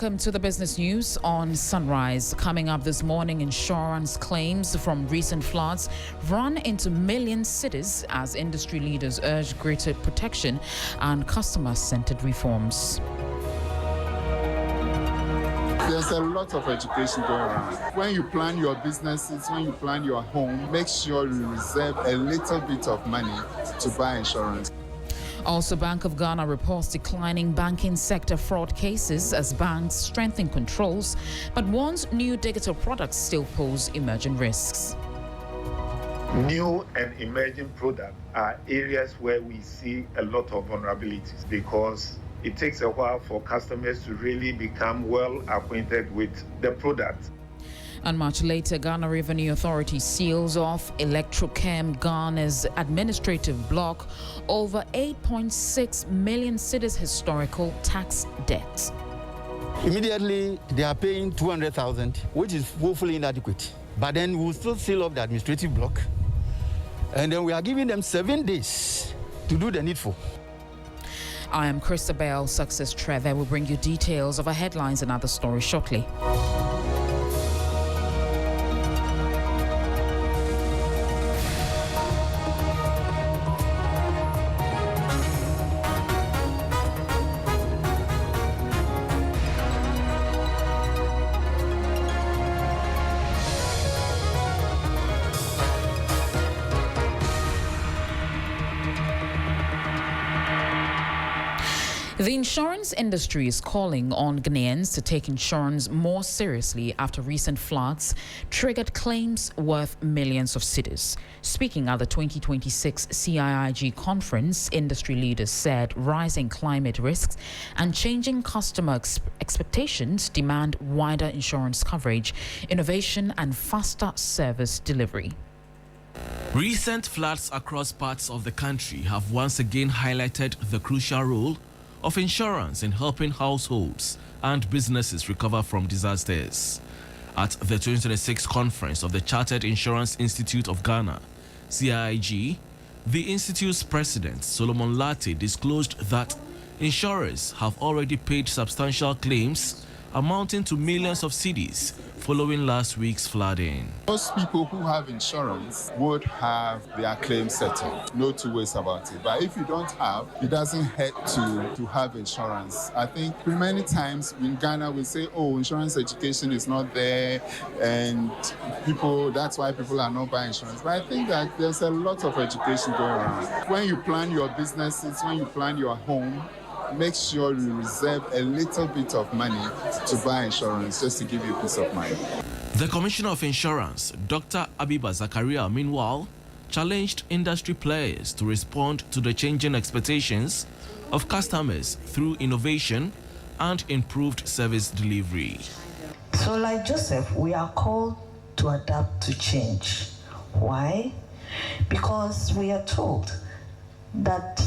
Welcome to the business news on Sunrise. Coming up this morning, insurance claims from recent floods run into million cities as industry leaders urge greater protection and customer-centered reforms. There's a lot of education going around. When you plan your businesses, when you plan your home, make sure you reserve a little bit of money to buy insurance. Also, Bank of Ghana reports declining banking sector fraud cases as banks strengthen controls, but warns new digital products still pose emerging risks. New and emerging products are areas where we see a lot of vulnerabilities because it takes a while for customers to really become well acquainted with the product. And much later, Ghana Revenue Authority seals off Electrochem Ghana's administrative block over 8.6 million cedis historical tax debt. Immediately, they are paying 200,000, which is woefully inadequate. But then we'll still seal off the administrative block. And then we are giving them 7 days to do the needful. I am Christabel Success Trevor. We'll bring you details of our headlines and other stories shortly. The insurance industry is calling on Ghanaians to take insurance more seriously after recent floods triggered claims worth millions of cedis. Speaking at the 2026 CIIG conference, industry leaders said rising climate risks and changing customer expectations demand wider insurance coverage, innovation, and faster service delivery. Recent floods across parts of the country have once again highlighted the crucial role of insurance in helping households and businesses recover from disasters. At the 2026 conference of the Chartered Insurance Institute of Ghana, CIIG, the institute's president, Solomon Latte, disclosed that insurers have already paid substantial claims amounting to millions of cedis following last week's flooding. Most people who have insurance would have their claim settled. No two ways about it. But if you don't have, it doesn't hurt to have insurance. I think many times in Ghana we say, oh, insurance education is not there and that's why people are not buying insurance. But I think that there's a lot of education going around. When you plan your businesses, when you plan your home, make sure you reserve a little bit of money to buy insurance just to give you peace of mind. The Commissioner of Insurance, Dr. Abiba Zakaria, meanwhile, challenged industry players to respond to the changing expectations of customers through innovation and improved service delivery. So like Joseph, we are called to adapt to change. Why? Because we are told that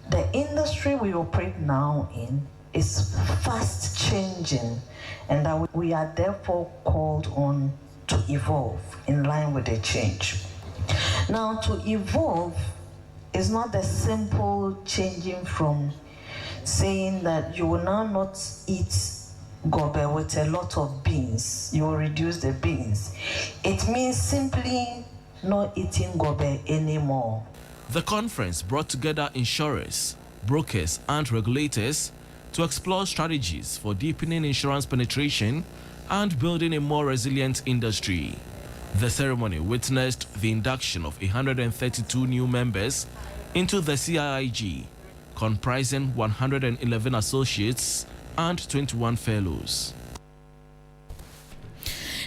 the industry we operate now in is fast changing, and that we are therefore called on to evolve in line with the change. Now, to evolve is not the simple changing from saying that you will now not eat gobe with a lot of beans, you will reduce the beans. It means simply not eating gobe anymore. The conference brought together insurers, brokers, and regulators to explore strategies for deepening insurance penetration and building a more resilient industry. The ceremony witnessed the induction of 132 new members into the CIIG, comprising 111 associates and 21 fellows.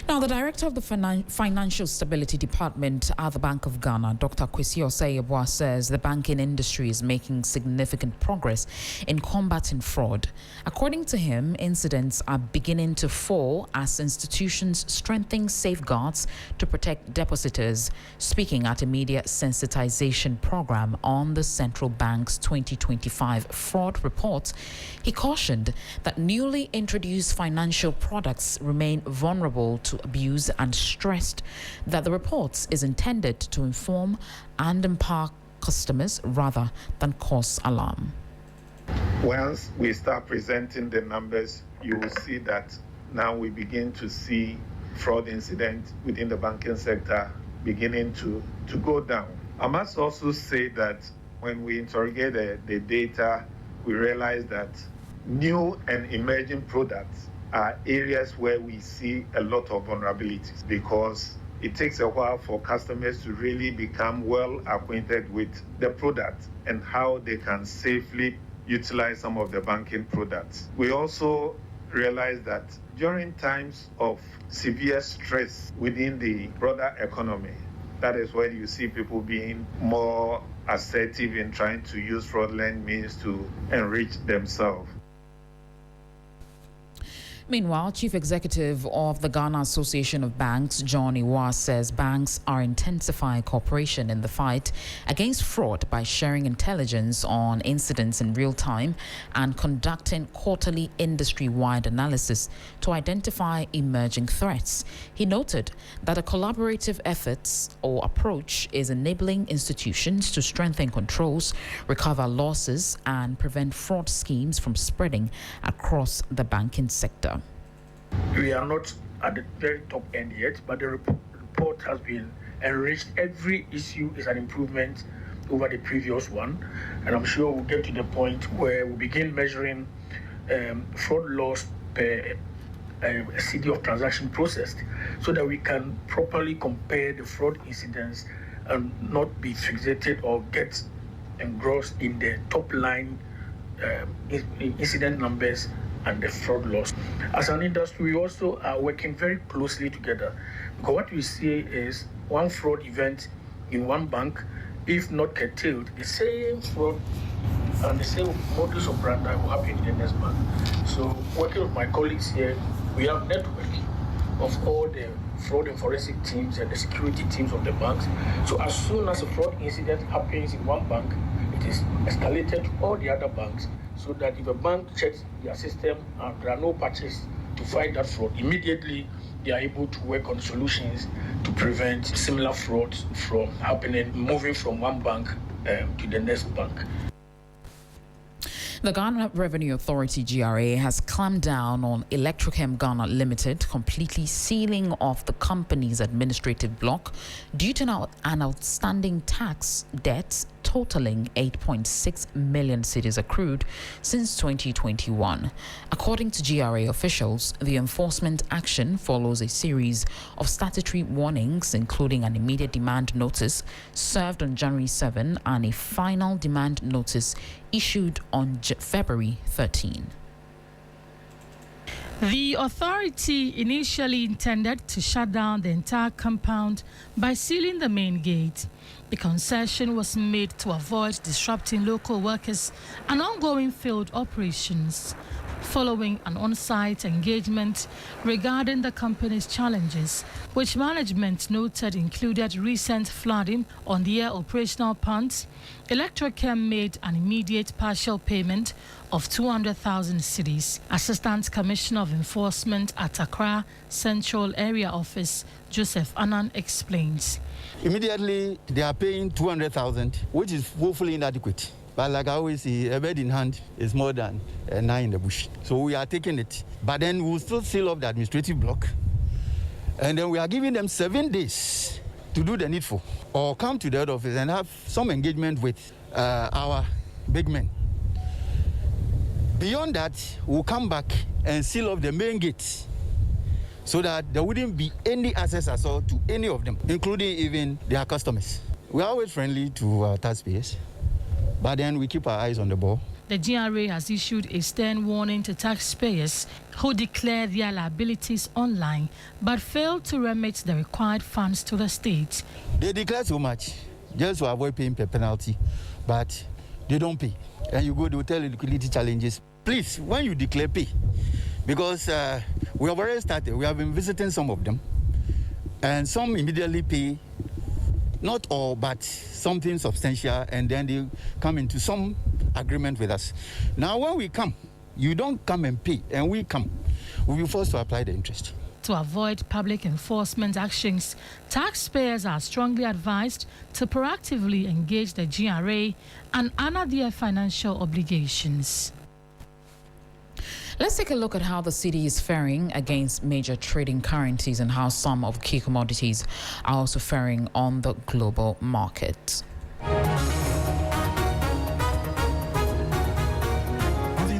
Now, the director of the Financial Stability Department at the Bank of Ghana, Dr. Kwesi Osei-Yeboah, says the banking industry is making significant progress in combating fraud. According to him, incidents are beginning to fall as institutions strengthen safeguards to protect depositors. Speaking at a media sensitization program on the Central Bank's 2025 fraud report, he cautioned that newly introduced financial products remain vulnerable to abuse and stressed that the report is intended to inform and empower customers rather than cause alarm. Once we start presenting the numbers, you will see that now we begin to see fraud incidents within the banking sector beginning to go down. I must also say that when we interrogate the data, we realize that new and emerging products are areas where we see a lot of vulnerabilities because it takes a while for customers to really become well acquainted with the product and how they can safely utilize some of the banking products. We also realize that during times of severe stress within the broader economy, that is when you see people being more assertive in trying to use fraudulent means to enrich themselves. Meanwhile, Chief Executive of the Ghana Association of Banks, John Iwa, says banks are intensifying cooperation in the fight against fraud by sharing intelligence on incidents in real time and conducting quarterly industry-wide analysis to identify emerging threats. He noted that a collaborative efforts or approach is enabling institutions to strengthen controls, recover losses, and prevent fraud schemes from spreading across the banking sector. We are not at the very top end yet, but the report has been enriched. Every issue is an improvement over the previous one, and I'm sure we'll get to the point where we begin measuring fraud loss per CD of transaction processed so that we can properly compare the fraud incidents and not be fixated or get engrossed in the top line incident numbers and the fraud loss. As an industry, we also are working very closely together because what we see is one fraud event in one bank, if not curtailed, the same fraud and the same modus operandi will happen in the next bank. So working with my colleagues here, we have network of all the fraud and forensic teams and the security teams of the banks. So as soon as a fraud incident happens in one bank, it is escalated to all the other banks so that if a bank checks their system and there are no patches to fight that fraud, immediately they are able to work on solutions to prevent similar frauds from happening, moving from one bank to the next bank. The Ghana Revenue Authority (GRA) has clamped down on Electrochem Ghana Limited, completely sealing off the company's administrative block due to an outstanding tax debt totaling 8.6 million cedis accrued since 2021. According to GRA officials, the enforcement action follows a series of statutory warnings, including an immediate demand notice served on January 7 and a final demand notice issued on February 13. The authority initially intended to shut down the entire compound by sealing the main gate. The concession was made to avoid disrupting local workers and ongoing field operations, following an on-site engagement regarding the company's challenges, which management noted included recent flooding on their operational plants. Electrochem made an immediate partial payment of 200,000 cedis. Assistant Commissioner of Enforcement at Accra Central Area Office, Joseph Annan, explains. Immediately, they are paying 200,000, which is woefully inadequate. But like I always say, a bird in hand is more than a nine in the bush. So we are taking it. But then we'll still seal off the administrative block. And then we are giving them 7 days to do the needful, or come to the head office and have some engagement with our big men. Beyond that, we'll come back and seal off the main gate so that there wouldn't be any access at all to any of them, including even their customers. We are always friendly to our taxpayers, but then we keep our eyes on the ball. The GRA has issued a stern warning to taxpayers who declare their liabilities online but fail to remit the required funds to the state. They declare so much just to avoid paying per penalty, but they don't pay. And you go to hotel liquidity challenges. Please, when you declare, pay. Because we have already started. We have been visiting some of them. And some immediately pay, not all, but something substantial, and then they come into some agreement with us. Now, when we come, you don't come and pay, and we come. We'll be forced to apply the interest. To avoid public enforcement actions, taxpayers are strongly advised to proactively engage the GRA and honor their financial obligations. Let's take a look at how the city is faring against major trading currencies and how some of key commodities are also faring on the global market.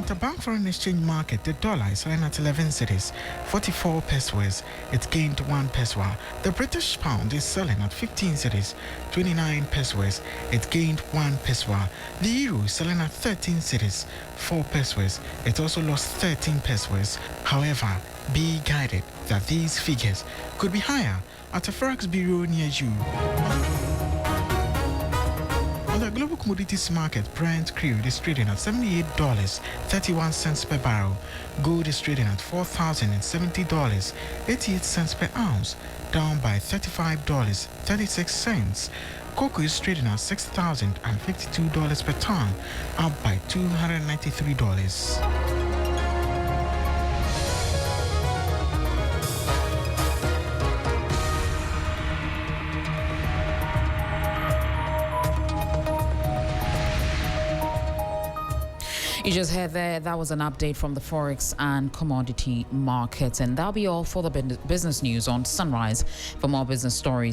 Interbank foreign exchange market, the dollar is selling at 11 cedis, 44 pesos. It gained 1 peso. The British pound is selling at 15 cedis, 29 pesos. It gained 1 peso. The euro is selling at 13 cedis, 4 pesos. It also lost 13 pesos. However, be guided that these figures could be higher at a forex bureau near you. On the global commodities market, Brent crude is trading at $78.31 per barrel. Gold is trading at $4,070, 88 cents per ounce, down by $35.36. Cocoa is trading at $6,052 per ton, up by $293. You just heard there, that was an update from the Forex and commodity markets. And that'll be all for the business news on Sunrise. For more business stories,